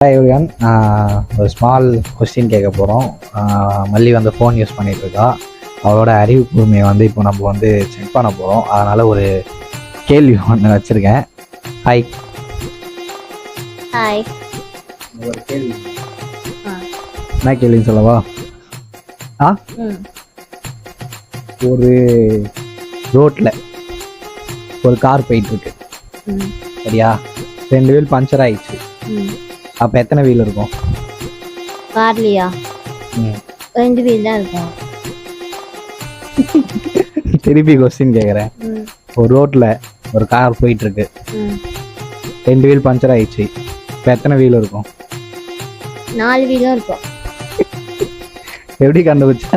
Hi everyone. ஒரு small question கேட்க போகிறோம். மல்லி வந்து ஃபோன் யூஸ் பண்ணிகிட்டு இருக்கா. அவளோட அறிவு கூர்மையை வந்து இப்போ நம்ம வந்து செக் பண்ண போகிறோம். அதனால் ஒரு கேள்வி ஒன்று வச்சுருக்கேன். Hi hi. ஒரு கேள்வி. என்ன கேள்வின்னு சொல்லவா? ஒரு ரோட்டில் ஒரு கார் போயிட்டுருக்கு, சரியா? 2 வீல் பஞ்சர் ஆயிடுச்சு. அப்போ எத்தனை வீல் இருக்கும் கார்லியா? 2 வீல் தான் இருக்கும். திருப்பி கொஸ்டின் கேட்குறேன். ஒரு ரோட்டில் ஒரு கார் போயிட்டுருக்கு, 2 வீல் பஞ்சர் ஆயிடுச்சு. இப்போ எத்தனை வீல் இருக்கும்? 4 வீலும் இருக்கும். எப்படி கண்டுபிடிச்சா?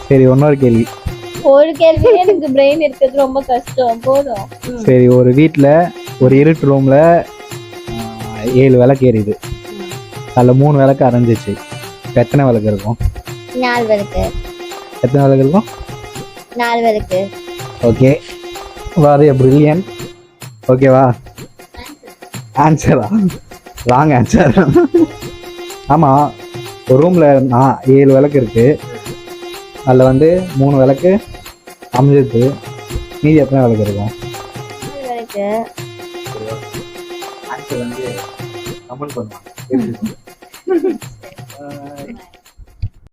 சரி, இன்னொரு கேள்வி. ஒரு கேள்வி எனக்கு பிரெயின் இருக்கிறது ரொம்ப கஷ்டம். போதும். சரி, ஒரு வீட்டில் ஒரு இருட்டு ரூமில் 7 விளக்கு எரியுது. அதில் 3 விளக்கு அரைஞ்சிச்சு. இப்போ எத்தனை விளக்கு இருக்கும்? 4 விளக்கு. எத்தனை விளக்கு இருக்கும்? 4 விளக்கு. ஓகே, வாது பிரில்லியன்ட். ஓகேவா? ஆன்சரா? Wrong answer. ஆமாம், ஒரு ரூமில் 7 விளக்கு இருக்குது. அதில் வந்து 3 விளக்கு அமைஞ்சிருக்கு. மீதி எத்தனை விளக்கு இருக்கும்? 4 விளக்கு. ஆன்சர் வந்து கமெண்ட் பண்ணுவாங்க.